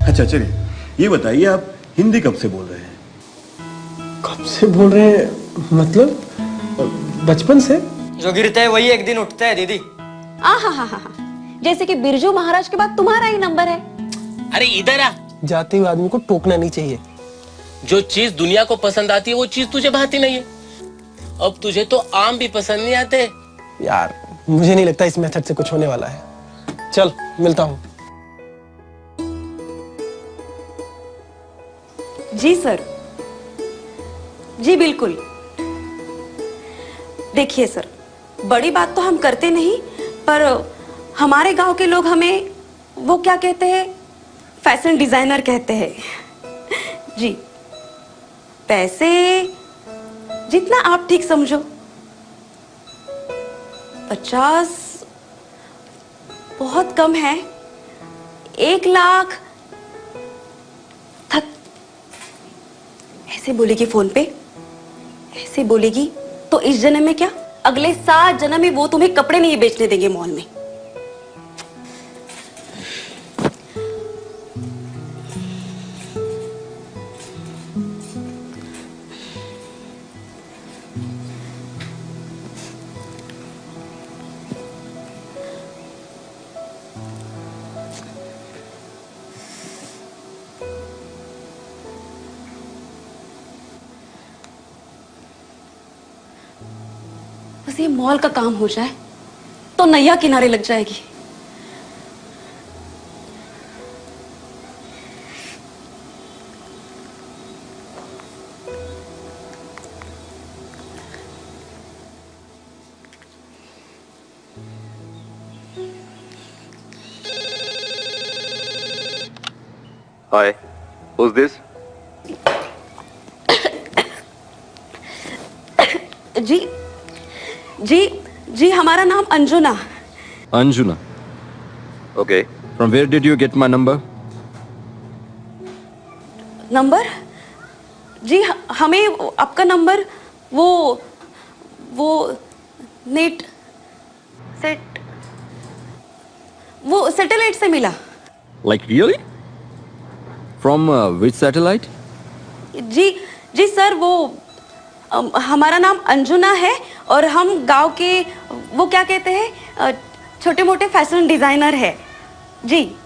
अच्छा चलिए, ये बताइए आप हिंदी कब से बोल रहे हैं? कब से बोल रहे हैं मतलब? बचपन से। जो गिरता है वही एक दिन उठता है दीदी। हाँ, जैसे कि बिरजू महाराज के बाद तुम्हारा ही नंबर है। अरे इधर आ। जाते हुए आदमी को टोकना नहीं चाहिए। जो चीज दुनिया को पसंद आती है वो चीज तुझे भाती नहीं है। अब तुझे तो आम भी पसंद नहीं आते। यार मुझे नहीं लगता इस मेथड से कुछ होने वाला है। चल मिलता हूँ। जी सर, जी बिल्कुल। देखिए सर, बड़ी बात तो हम करते नहीं, पर हमारे गांव के लोग हमें वो क्या कहते हैं, फैशन डिजाइनर कहते हैं। जी, पैसे जितना आप ठीक समझो। 50 बहुत कम है। 1 लाख ऐसे बोलेगी फोन पे, ऐसे बोलेगी तो इस जन्म में क्या, अगले 7 जन्म में वो तुम्हें कपड़े नहीं बेचने देंगे मॉल में। बस ये मॉल का काम हो जाए तो नैया किनारे लग जाएगी। Hi, who's this? जी जी जी, हमारा नाम Anjuna. Anjuna. Okay. From where did you get my number? Number? जी हमें आपका नंबर वो नेट सेट वो सैटेलाइट से मिला। Like really? From which satellite? जी जी सर, वो हमारा नाम अंजुना है और हम गांव के वो क्या कहते हैं, छोटे मोटे फैशन डिजाइनर है। जी,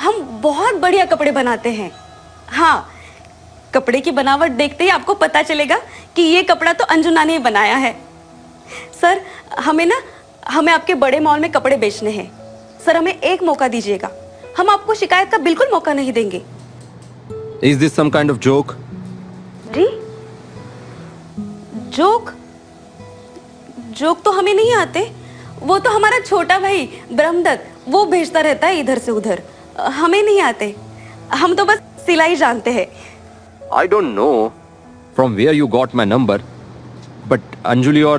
हम बहुत बढ़िया कपड़े बनाते हैं। हाँ, कपड़े की बनावट देखते ही आपको पता चलेगा कि ये कपड़ा तो अंजुना ने बनाया है। सर हमें आपके बड़े मॉल में कपड़े बेचने हैं। सर हमें एक मौका दीजिएगा, हम आपको शिकायत का बिल्कुल मौका नहीं देंगे। Is this some kind of joke? जी, जोक तो हमें नहीं आते। वो तो हमारा छोटा भाई ब्रह्मदत्त, वो भेजता रहता है इधर से उधर। हमें नहीं आते, हम तो बस सिलाई जानते हैं। I don't know from where you got my number, but Anjali or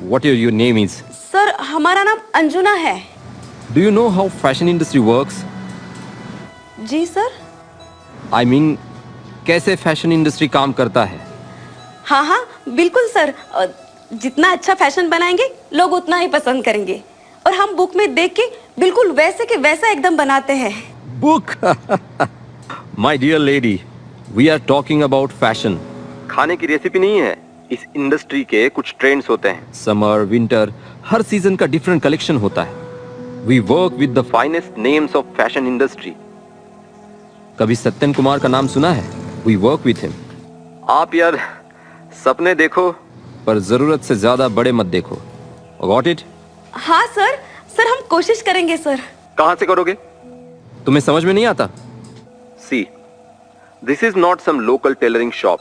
what your name is. Sir हमारा नाम अंजुना है। Do you know how fashion industry works? जी सर। I mean, कैसे फैशन इंडस्ट्री काम करता है? हाँ बिल्कुल सर, जितना अच्छा फैशन बनाएंगे लोग उतना ही पसंद करेंगे, और हम बुक में देख के बिल्कुल वैसे के वैसा एकदम बनाते हैं। Book? My dear lady, we are talking about fashion. खाने की रेसिपी नहीं है। इस इंडस्ट्री के कुछ ट्रेंड्स होते हैं। समर, विंटर, हर सीजन का डिफरेंट कलेक्शन होता है। We work with the finest names of fashion industry. कभी सत्यन कुमार का नाम सुना है? We work with him. आप यार सपने देखो, पर जरूरत से ज्यादा बड़े मत देखो। Got it? हाँ सर हम कोशिश करेंगे सर। कहाँ से करोगे? तुम्हें समझ में नहीं आता? See, this is not some local tailoring shop.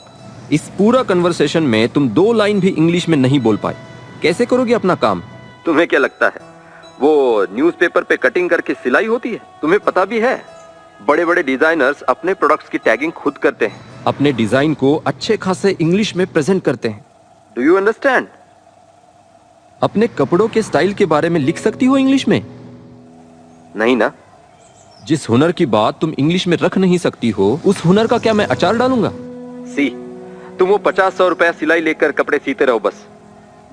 इस पूरा कन्वर्सेशन में तुम 2 लाइन भी इंग्लिश में नहीं बोल पाए। कैसे करोगे अपना काम? तुम्हें क्या लगता है वो न्यूज़पेपर पे कटिंग करके सिलाई होती है? तुम्हें पता भी है, बड़े बड़े डिजाइनर्स अपने प्रोडक्ट्स की टैगिंग खुद करते हैं, अपने डिजाइन को अच्छे खासे इंग्लिश में प्रेजेंट करते हैं। Do you understand? अपने कपड़ों के स्टाइल के बारे में लिख सकती हो इंग्लिश में? नहीं ना। जिस हुनर की बात तुम इंग्लिश में रख नहीं सकती हो, उस हुनर का क्या मैं अचार डालूंगा? सी, तुम वो 50-100 रुपया सिलाई लेकर कपड़े सीते रहो बस।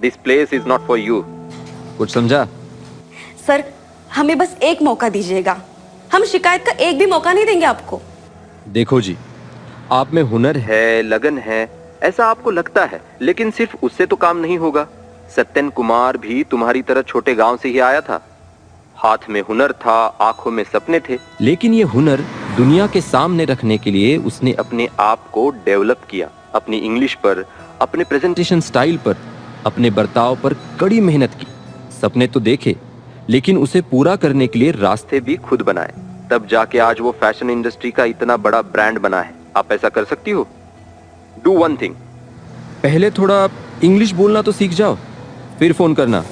This place is not for you. कुछ समझा? सर हमें बस एक मौका दीजिएगा, हम शिकायत का एक भी मौका नहीं देंगे आपको। देखो जी, आप में हुनर है, लगन है, ऐसा आपको लगता है, लेकिन सिर्फ उससे तो काम नहीं होगा। सत्यन कुमार भी तुम्हारी तरह छोटे गांव से ही आया था। हाथ में हुनर था, आंखों में सपने थे, लेकिन ये हुनर दुनिया के सामने रखने के लिए उसने अपने आप को डेवलप किया। अपनी इंग्लिश पर, अपने प्रेजेंटेशन स्टाइल पर, अपने बर्ताव पर कड़ी मेहनत की। सपने तो देखे, लेकिन उसे पूरा करने के लिए रास्ते भी खुद बनाए। तब जाके आज वो फैशन इंडस्ट्री का इतना बड़ा ब्रांड बना है। आप ऐसा कर सकती हो। डू वन थिंग, पहले थोड़ा इंग्लिश बोलना तो सीख जाओ, फिर फोन करना।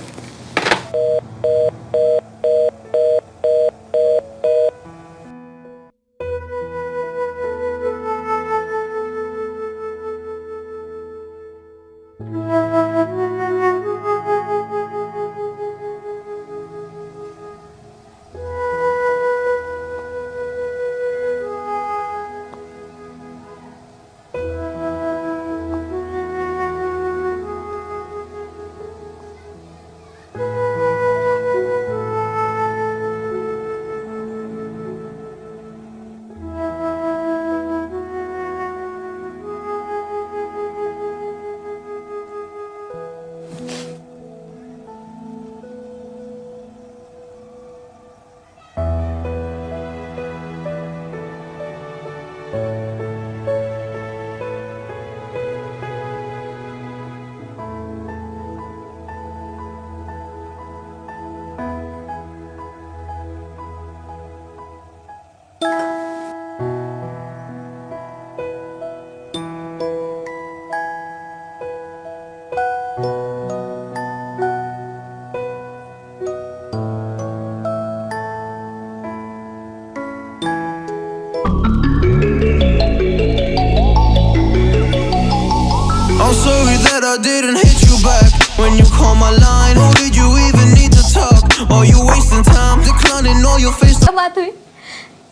I'm sorry that I didn't hit you back when you called my line. Oh, did you even need to talk? Or you wasting time declining all your face? क्या बात हुई?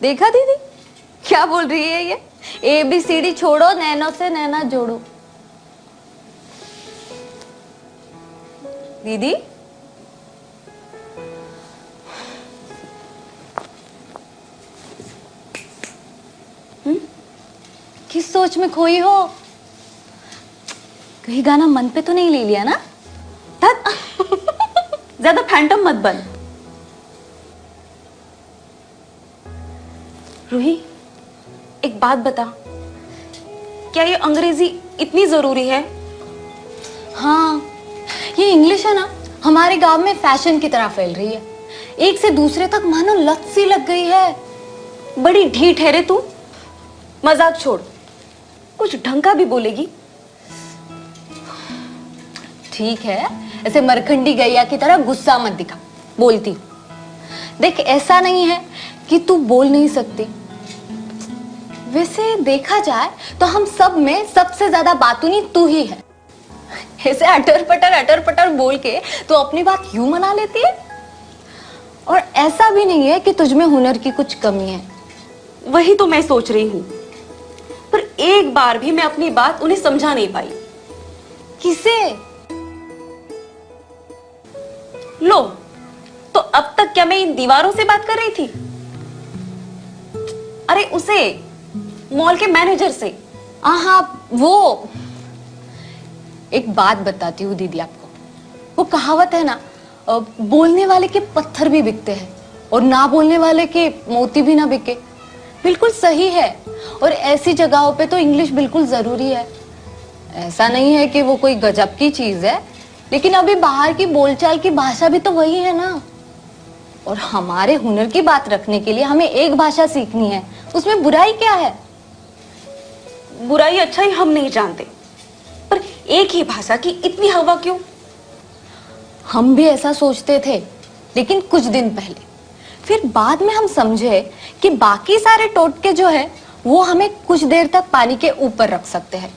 देखा दीदी क्या बोल रही है ये? ABCD छोड़ो, नैनो से नैना जोड़ो। दीदी किस सोच में खोई हो? कहीं गाना मन पे तो नहीं ले लिया ना? ज्यादा फैंटम मत बन। रूही, एक बात बता, क्या ये अंग्रेजी इतनी जरूरी है? हाँ, ये इंग्लिश है ना, हमारे गांव में फैशन की तरह फैल रही है। एक से दूसरे तक मानो लत सी लग गई है। बड़ी ढीठ है रे तू। मजाक छोड़, कुछ ढंग का भी बोलेगी। ठीक है, ऐसे मरखंडी गैया की तरह गुस्सा मत दिखा। बोलती हूँ। देख, ऐसा नहीं है कि तू बोल नहीं सकती। वैसे देखा जाए तो हम सब में सबसे ज्यादा बातूनी तू ही है। ऐसे अटर पटर बोल के तू अपनी बात यूं मना लेती है। और ऐसा भी नहीं है कि तुझ में हुनर की कुछ कमी है। वही तो मैं सोच रही हूँ, पर एक बार भी मैं अपनी बात उन्हें समझा नहीं पाई। किसे? लो, तो अब तक क्या मैं इन दीवारों से बात कर रही थी? अरे उसे, मॉल के मैनेजर से। हाँ, वो एक बात बताती हूँ दीदी आपको। वो कहावत है ना, बोलने वाले के पत्थर भी बिकते हैं और ना बोलने वाले के मोती भी ना बिके। बिल्कुल सही है। और ऐसी जगहों पे तो इंग्लिश बिल्कुल जरूरी है। ऐसा नहीं है कि वो कोई गजब की चीज है, लेकिन अभी बाहर की बोलचाल की भाषा भी तो वही है ना। और हमारे हुनर की बात रखने के लिए हमें एक भाषा सीखनी है। उसमें बुराई क्या है? बुराई अच्छाई हम नहीं जानते, पर एक ही भाषा की इतनी हवा क्यों? हम भी ऐसा सोचते थे, लेकिन कुछ दिन पहले। फिर बाद में हम समझे कि बाकी सारे टोटके जो है वो हमें कुछ देर तक पानी के ऊपर रख सकते हैं,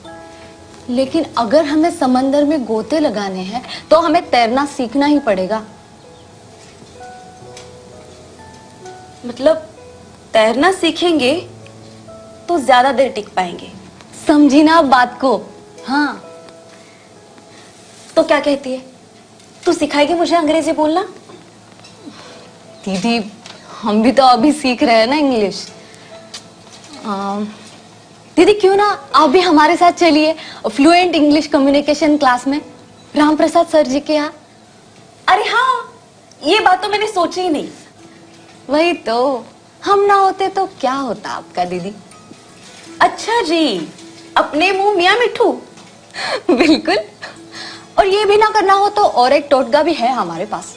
लेकिन अगर हमें समंदर में गोते लगाने हैं तो हमें तैरना सीखना ही पड़ेगा। मतलब तैरना सीखेंगे तो ज्यादा देर टिक पाएंगे। समझी ना आप बात को? हाँ। तो क्या कहती है, तू सिखाएगी मुझे अंग्रेजी बोलना? दीदी, हम भी तो अभी सीख रहे हैं ना इंग्लिश। दीदी क्यों ना आप भी हमारे साथ चलिए फ्लुएंट इंग्लिश कम्युनिकेशन क्लास में राम प्रसाद सर जी के यहाँ। अरे हाँ, ये बात तो मैंने सोची ही नहीं। वही तो, हम ना होते तो क्या होता आपका दीदी। अच्छा जी, अपने मुंह मियाँ मिठू। बिल्कुल, और ये भी ना करना हो तो और एक टोटका भी है हमारे पास।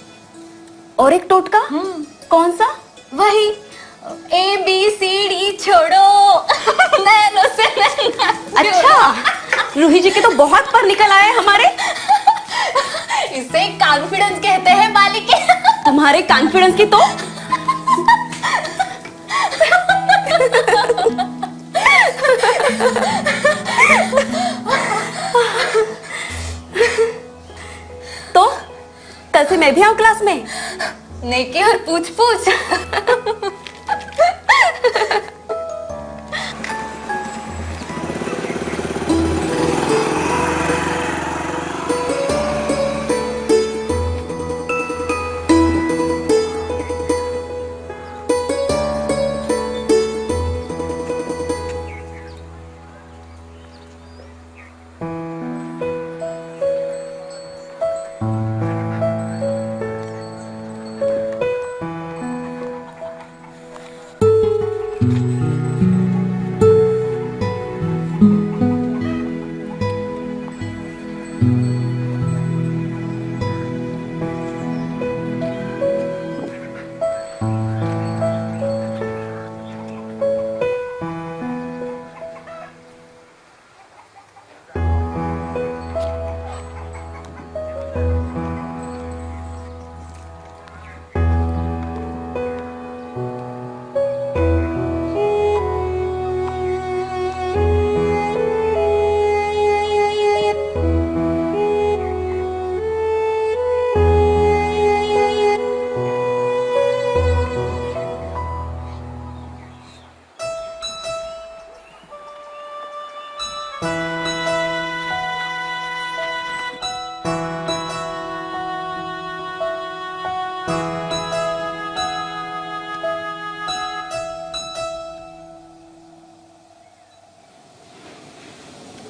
और एक टोटका? कौन सा? वही ABCD छोड़ो नैनो से नैना। अच्छा, रूही जी के तो बहुत पर निकल आए हमारे। इसे कॉन्फिडेंस कहते हैं बालिके। तुम्हारे कॉन्फिडेंस की तो तो कल से मैं भी आऊं क्लास में? नेकी और पूछ पूछ।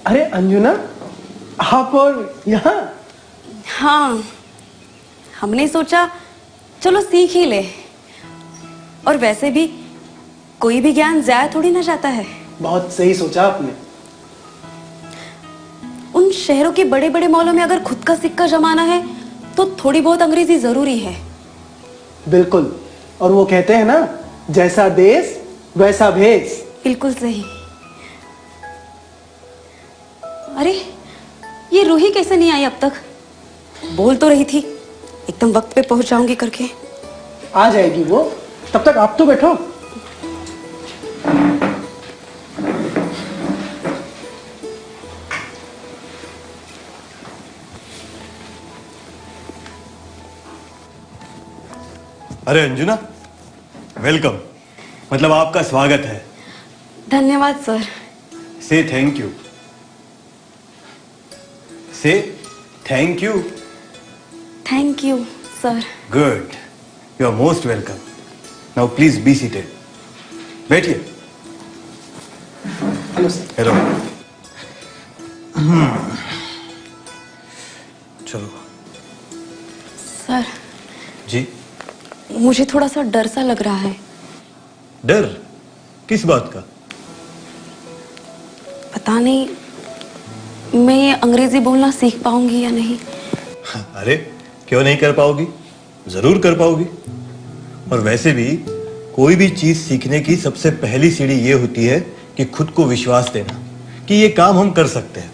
अरे अंजुना, आप और यहाँ? हाँ, हमने सोचा चलो सीख ही ले। और वैसे भी कोई भी ज्ञान जाया थोड़ी ना जाता है। बहुत सही सोचा आपने। उन शहरों के बड़े बड़े मॉलों में अगर खुद का सिक्का जमाना है तो थोड़ी बहुत अंग्रेजी जरूरी है। बिल्कुल, और वो कहते हैं ना, जैसा देश वैसा भेष। बिल्कुल सही। अरे ये रूही कैसे नहीं आई अब तक? बोल तो रही थी एकदम वक्त पे पहुंच जाऊंगी करके। आ जाएगी वो, तब तक आप तो बैठो। अरे अंजुना, वेलकम। मतलब आपका स्वागत है। धन्यवाद sir. Say thank you. Say thank you. Thank you sir. Good, you are most welcome. Now please be seated. बैठिए। Hello sir. हेलो। चलो। सर जी? मुझे थोड़ा सा डर सा लग रहा है। डर? किस बात का? पता नहीं मैं ये अंग्रेजी बोलना सीख पाऊंगी या नहीं। अरे क्यों नहीं कर पाओगी? जरूर कर पाओगी। और वैसे भी कोई भी चीज सीखने की सबसे पहली सीढ़ी ये होती है कि खुद को विश्वास देना कि ये काम हम कर सकते हैं,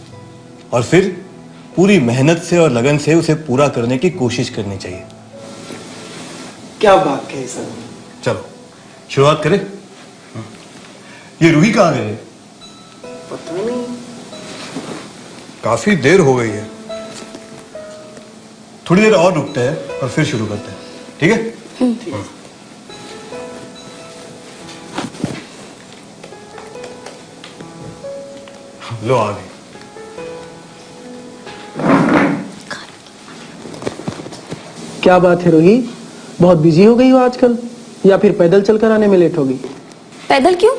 और फिर पूरी मेहनत से और लगन से उसे पूरा करने की कोशिश करनी चाहिए। क्या बात कही सर। चलो शुरुआत करें। ये रूही कहाँ गए? पता नहीं। काफी देर हो गई है। थोड़ी देर और रुकते हैं और फिर शुरू करते हैं, ठीक है? लो आ गई। क्या बात है रोही, बहुत बिजी हो गई हो आजकल, या फिर पैदल चलकर आने में लेट होगी? पैदल क्यों?